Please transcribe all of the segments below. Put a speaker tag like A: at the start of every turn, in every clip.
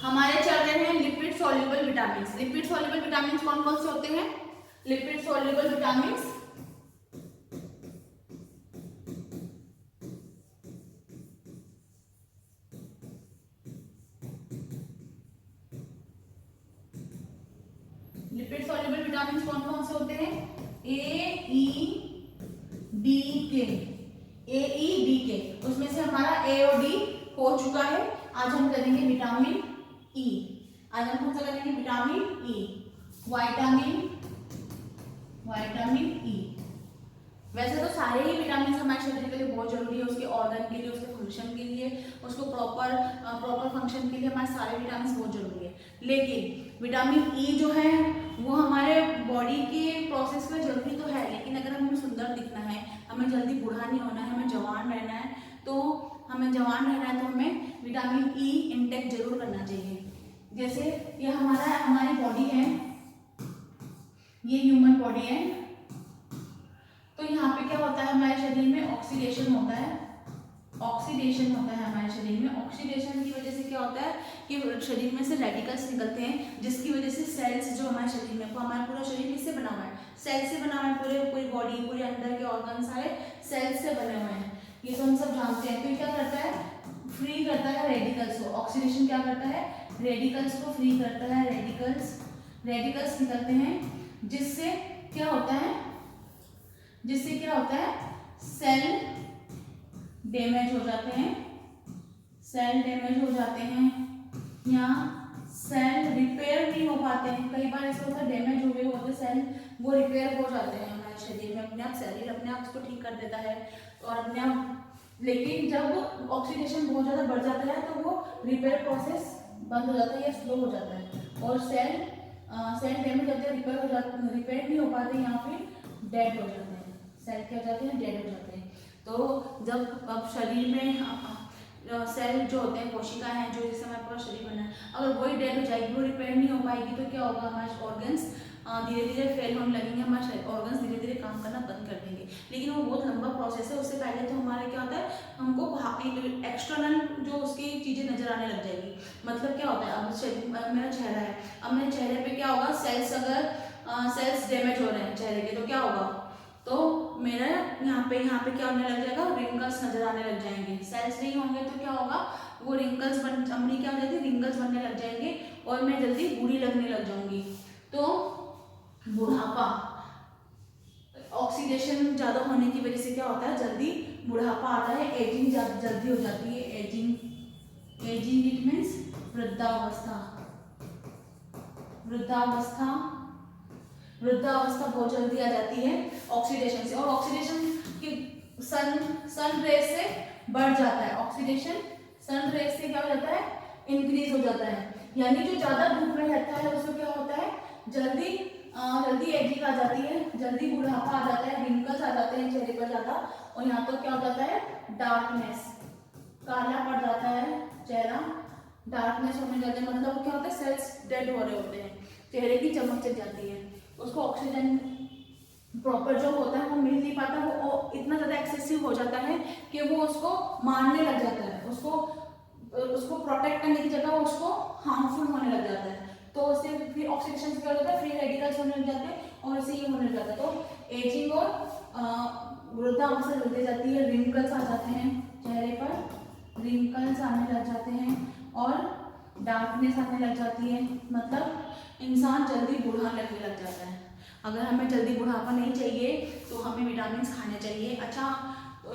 A: हमारे चल रहे हैं lipid soluble vitamin. Lipid soluble vitamin कौन कौन से होते हैं? Lipid soluble vitamin lipid soluble vitamin कौन कौन से होते हैं? ए ई डी के। ए ई डी के, उसमें से हमारा ए और डी हो चुका है। आज हम करेंगे विटामिन ई। आज हम कौन सा करेंगे? Vitamin E. Vitamin E. वैसे तो सारे ही विटामिन हमारे शरीर के लिए बहुत जरूरी है, उसके ऑर्गन के लिए, उसके फंक्शन के लिए, उसको प्रॉपर फंक्शन के लिए हमारे सारे विटामिन बहुत जरूरी है। लेकिन विटामिन ई जो है वो हमारे बॉडी के प्रोसेस में जरूरी तो है, लेकिन अगर हमें सुंदर दिखना है, हमें जल्दी बूढ़ा नहीं होना है, हमें जवान रहना है, तो हमें विटामिन ई इंटेक जरूर करना चाहिए। जैसे ये हमारी बॉडी है, ये ह्यूमन बॉडी है, तो यहाँ पे क्या होता है? हमारे शरीर में ऑक्सीडेशन होता है। हमारे शरीर में ऑक्सीडेशन की वजह से क्या होता है कि शरीर में से रेडिकल्स निकलते हैं, जिसकी वजह से सेल्स जो हमारे शरीर में, हमारा पूरा शरीर किससे बना हुआ है? सेल से बना हुआ है। पूरी बॉडी, पूरे अंदर के ऑर्गन सारे सेल से बने हुए हैं, ये तो हम सब जानते हैं। तो क्या करता है? फ्री करता है रेडिकल्स को। ऑक्सीडेशन क्या करता है? रेडिकल्स को फ्री करता है। रेडिकल्स निकलते हैं, जिससे क्या होता है? सेल डैमेज हो जाते हैं। या सेल रिपेयर नहीं हो पाते हैं। कई बार ऐसा होता है डैमेज हुए होते सेल, वो रिपेयर हो जाते हैं हमारे शरीर में, अपने आप शरीर अपने आप उसको ठीक कर देता है और अपने आप। लेकिन जब ऑक्सीडेशन बहुत ज़्यादा बढ़ जाता है तो वो रिपेयर प्रोसेस बंद हो जाता है या स्लो हो जाता है, और सेल डैमेज होते हैं, रिपेयर नहीं हो पाते, या फिर डेड हो जाते हैं। सेल क्या हो जाते हैं? डेड हो जाते हैं। तो जब अब शरीर में सेल जो होते हैं, कोशिका हैं जो जिससे हमारा पूरा शरीर बना है, अगर वही डेड हो जाएगी, वो रिपेयर नहीं हो पाएगी, तो क्या होगा? हमारे ऑर्गन्स धीरे धीरे फेल होने लगेंगे, हमारे ऑर्गन्स धीरे धीरे काम करना बंद कर देंगे। लेकिन वो बहुत लंबा प्रोसेस है। उससे पहले तो हमारे क्या होता है, हमको एक्सटर्नल जो उसकी चीज़ें नजर आने लग जाएगी। मतलब क्या होता है? अब मेरा चेहरा है, अब मेरे चेहरे पे क्या होगा? सेल्स डैमेज हो रहे हैं चेहरे के, तो क्या होगा? तो मेरा यहाँ पे क्या होने लग जाएगा? रिंकल्स नजर आने लग जाएंगे। सेल्स नहीं होंगे तो क्या होगा? वो रिंकल्स क्या हो जाती है? रिंकल्स बनने लग जाएंगे और मैं जल्दी बूढ़ी लगने लग जाऊंगी। तो बुढ़ापा, ऑक्सीडेशन ज्यादा होने की वजह से क्या होता है? जल्दी बुढ़ापा आता है, एजिंग जल्दी हो जाती है। एजिंग इट मीन्स वृद्धावस्था बहुत जल्दी आ जाती है ऑक्सीडेशन से। और ऑक्सीडेशन की सन रेज से बढ़ जाता है। ऑक्सीडेशन सन रेज से क्या हो जाता है? इंक्रीज हो जाता है। यानी जो ज्यादा धूप में रहता है उसको क्या होता है? जल्दी एजिंग आ जाती है, जल्दी बुढ़ापा आ जाता है, रिंकल्स आ जाते हैं चेहरे पर ज्यादा, और यहाँ तो क्या हो जाता है? डार्कनेस, काला पड़ जाता है चेहरा, डार्कनेस होने जाते हैं। मतलब क्या होता है? सेल्स डेड हो रहे होते हैं, चेहरे की चमक चल जाती है, उसको ऑक्सीजन प्रॉपर जो होता है वो मिल नहीं पाता, वो इतना ज़्यादा एक्सेसिव हो जाता है कि वो उसको मारने लग जाता है, उसको प्रोटेक्ट करने की जगह उसको हार्मफुल होने लग जाता है। तो उससे फिर ऑक्सीडेशन से क्या होता है? फ्री रेडिकल्स होने लग जाते हैं और इससे ये होने लग जाता है। तो एजिंग और वृद्धावस्था जल्दी जाती है, रिंकल्स आ जाते हैं चेहरे पर, रिंकल्स आने लग जाते हैं और डार्कनेस आने लग जाती है। मतलब इंसान जल्दी बूढ़ा लगने लग जाता है। अगर हमें जल्दी बुढ़ापा नहीं चाहिए तो हमें विटामिन खाने चाहिए। अच्छा,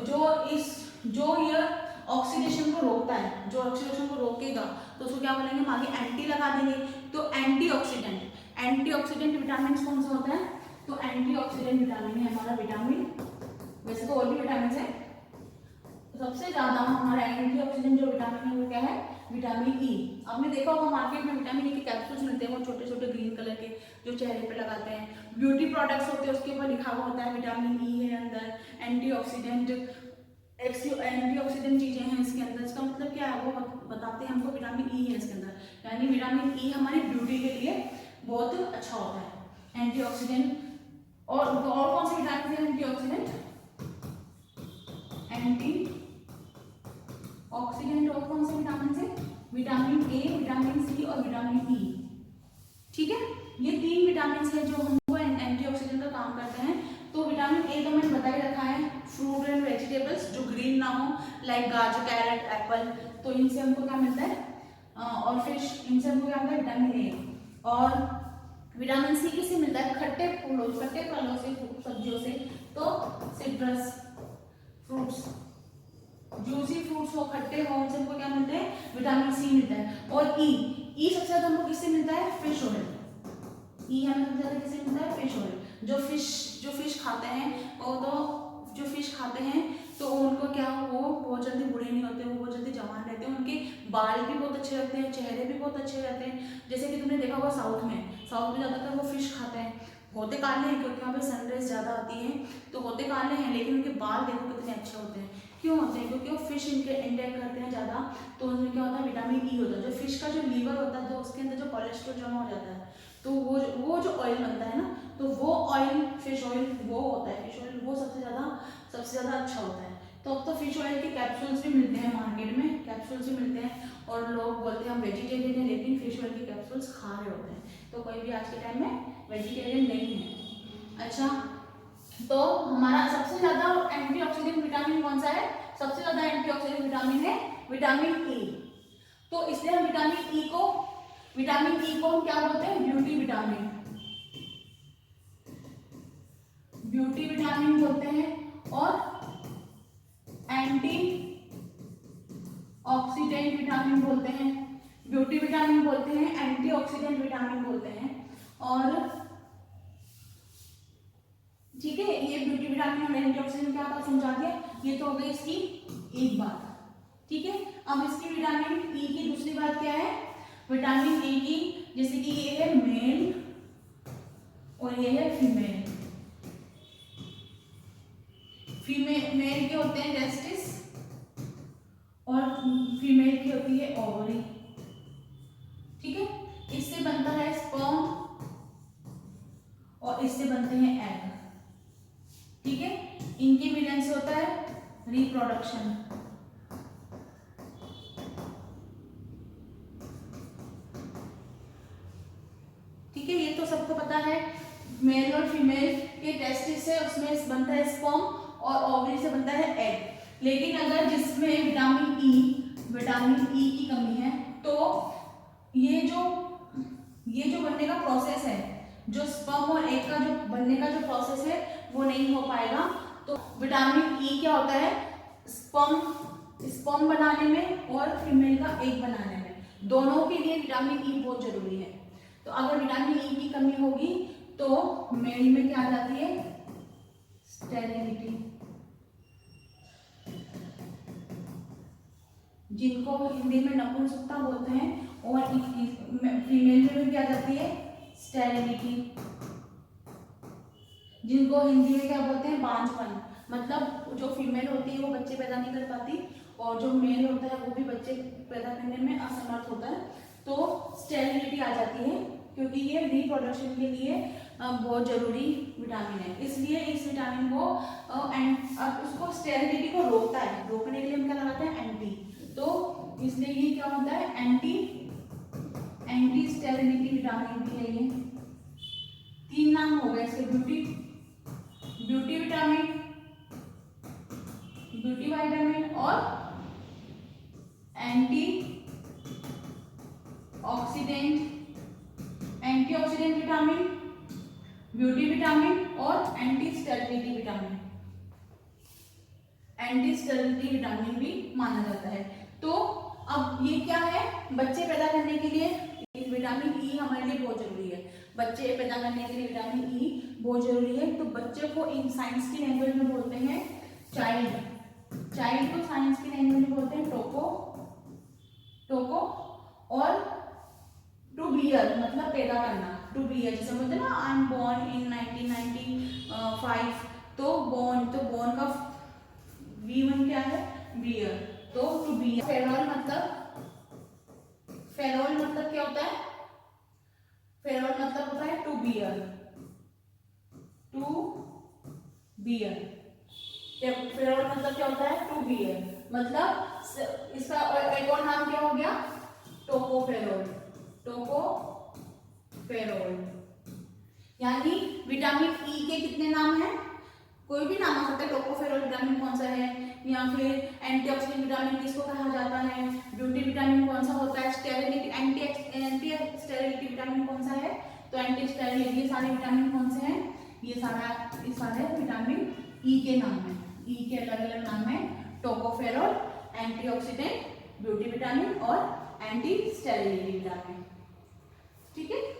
A: जो ये ऑक्सीडेशन को रोकता है, जो ऑक्सीडेशन को रोकेगा, तो उसको क्या बोलेंगे? हम आगे एंटी लगा देंगे। तो एंटीऑक्सीडेंट विटामिन कौन सा होता है? तो एंटीऑक्सीडेंट विटामिन है हमारा विटामिन। वैसे तो और भी विटामिन है, सबसे ज्यादा हमारा एंटीऑक्सीडेंट जो विटामिन है वो क्या है? Vitamin E. आपने देखा होगा मार्केट में विटामिन ई के कैप्सूल्स मिलते हैं, वो छोटे छोटे ग्रीन कलर के, जो चेहरे पे लगाते हैं। ब्यूटी प्रोडक्ट्स होते हैं, उसके ऊपर लिखा हुआ होता है विटामिन ई है अंदर, एंटीऑक्सीडेंट चीजें हैं इसके अंदर। इसका मतलब क्या है? वो बताते हैं हमको विटामिन ई है इसके अंदर। यानी विटामिन ई हमारी ब्यूटी के लिए बहुत अच्छा होता है, एंटीऑक्सीडेंट। और कौन से विटामिन है एंटीऑक्सीडेंट? ऑक्सीडेंट और कौन से विटामिन से? विटामिन ए, विटामिन सी ठीक है, ये 3 विटामिन है जो हमको एंटीऑक्सीडेंट का काम करते हैं। तो विटामिन ए तो मैंने बता ही रखा है, फ्रूट एंड वेजिटेबल्स जो ग्रीन ना हो, लाइक गाजर, कैरेट, एप्पल, तो इनसे हमको क्या मिलता है, और फिश, इनसे हमको क्या मिलता है, विटामिन ए। और विटामिन सी किससे मिलता है, खट्टे फूलों, खट्टे फलों से, सब्जियों से, तो सिट्रस फ्रूट्स, जूसी फ्रूट्स हो, खट्टे हो, उनसे हमको क्या मिलते हैं, विटामिन सी मिलता है। और ई सबसे ज्यादा हमको किससे मिलता है, फिश ऑयल। ई हमें सबसे ज्यादा किससे मिलता है, फिश ऑयल। जो फिश खाते हैं, और तो जो फिश खाते हैं तो उनको क्या, वो बहुत जल्दी बूढ़े नहीं होते, वो बहुत जल्दी जवान रहते हैं, उनके बाल भी बहुत अच्छे रहते हैं, चेहरे भी बहुत अच्छे रहते हैं। जैसे कि तुमने देखा होगा साउथ में ज़्यादातर वो फिश खाते हैं, होते काले हैं क्योंकि वहाँ पे सनराइज ज़्यादा आती है, तो होते काले हैं, लेकिन उनके बाल देखो कितने अच्छे होते हैं। क्यों होते हैं, क्योंकि वो फिश इंटेक करते हैं ज़्यादा, तो उसमें क्या होता है, विटामिन ई होता है। जो फिश का जो लीवर होता है, जो उसके अंदर जो कोलेस्ट्रॉल जमा हो जाता है, तो वो जो ऑयल बनता है ना, तो वो ऑयल, फिश ऑयल वो होता है, फिश ऑयल वो सबसे ज़्यादा अच्छा होता है। तो अब तो फिश ऑयल के कैप्सूल्स भी मिलते हैं मार्केट में, कैप्सूल्स भी मिलते हैं, और लोग बोलते हैं हम वेजिटेरियन हैं लेकिन फिश ऑयल के कैप्सूल्स खा रहे होते हैं, तो कोई भी आज के टाइम में वेजिटेरियन नहीं है। अच्छा, तो हमारा सबसे ज़्यादा एंटीऑक्सीडेंट विटामिन कौन सा है, सबसे ज़्यादा एंटीऑक्सीडेंट विटामिन है विटामिन ई। तो इसलिए हम विटामिन ई को हम क्या बोलते हैं, ब्यूटी विटामिन बोलते हैं, और एंटी ऑक्सीडेंट विटामिन बोलते हैं। ब्यूटी विटामिन बोलते हैं, एंटी ऑक्सीडेंट विटामिन बोलते हैं। और ठीक है, ये ब्यूटी विटामिन और एंटी ऑक्सीडेंट क्या था समझा दिया, ये तो हो गई इसकी एक बात। ठीक है, अब इसकी विटामिन ई की दूसरी बात क्या है, विटामिन ई की, जैसे कि ये है मेल और ये है फीमेल। मेल के होते हैं टेस्टिस और फीमेल की होती है ओवरी। ठीक है, इससे बनता है स्पर्म और इससे बनते हैं एग। ठीक है, इनके मिलन से होता है रिप्रोडक्शन। ठीक है, ये तो सबको पता है, मेल और फीमेल के टेस्टिस से उसमें बनता है स्पर्म और ओवरी से बनता है एग। लेकिन अगर जिसमें विटामिन ई की कमी है, तो ये जो बनने का प्रोसेस है, जो स्पर्म और एग का जो बनने का जो प्रोसेस है, वो नहीं हो पाएगा। तो विटामिन ई क्या होता है, स्पर्म बनाने में और फीमेल का एग बनाने में, दोनों के लिए विटामिन ई बहुत जरूरी है। तो अगर विटामिन ई की कमी होगी तो मेल में क्या आ जाती है, स्टेरिलिटी, जिनको हिंदी में नपुंसकता बोलते हैं, और फीमेल में भी आ जाती है स्टेरिलिटी, जिनको हिंदी में क्या बोलते हैं, बांझपन। मतलब जो फीमेल होती है वो बच्चे पैदा नहीं कर पाती, और जो मेल होता है वो भी बच्चे पैदा करने में असमर्थ होता है, तो स्टेरिलिटी आ जाती है, क्योंकि ये रिप्रोडक्शन के लिए बहुत जरूरी विटामिन है। इसलिए इस विटामिन को उसको स्टेरिलिटी को रोकता है, रोकने के लिए हम क्या लगाते हैं, एंटी। तो इसलिए ये क्या होता है, एंटी स्टेरिलिटी विटामिन भी है ये। 3 नाम हो गए इसके, ब्यूटी विटामिन और एंटीऑक्सीडेंट विटामिन, ब्यूटी विटामिन और एंटी स्टेरिलिटी विटामिन भी माना जाता है। तो अब ये क्या है, बच्चे पैदा करने के लिए विटामिन ई हमारे लिए बहुत जरूरी है। बच्चे पैदा करने के लिए विटामिन ई बहुत जरूरी है। तो बच्चे को इन साइंस की लैंग्वेज में बोलते हैं चाइल्ड को साइंस की लैंग्वेज में बोलते हैं टोको, और टू बियर मतलब पैदा करना, टू बियर जैसे बोलते हैं ना, आई एम बोर्न इन 1995, तो बोर्न का V1 क्या है, बियर, तो टू बियर। फेरोल मतलब क्या होता है, फेरोल मतलब होता है टू बियर, फेरोल मतलब क्या होता है, टू बियर, मतलब इसका एक और नाम क्या हो गया, टोकोफेरोल फेरोल। यानी विटामिन ई के कितने नाम हैं? कोई भी नाम आ सकता है। टोकोफेरोल विटामिन कौन सा है, या फिर एंटीऑक्सीडेंट विटामिन किसको कहा जाता है, ब्यूटी विटामिन कौन सा होता है, स्टेरिलिटी एंटी स्टेरिलिटी विटामिन कौन सा है, तो एंटी स्टेरिलिटी, ये सारे विटामिन कौन से हैं, ये सारे विटामिन ई के नाम है। ई के अलग अलग नाम है, टोकोफेरोल, एंटीऑक्सीडेंट, ब्यूटी विटामिन और एंटी स्टेरिलिटी विटामिन। ठीक है।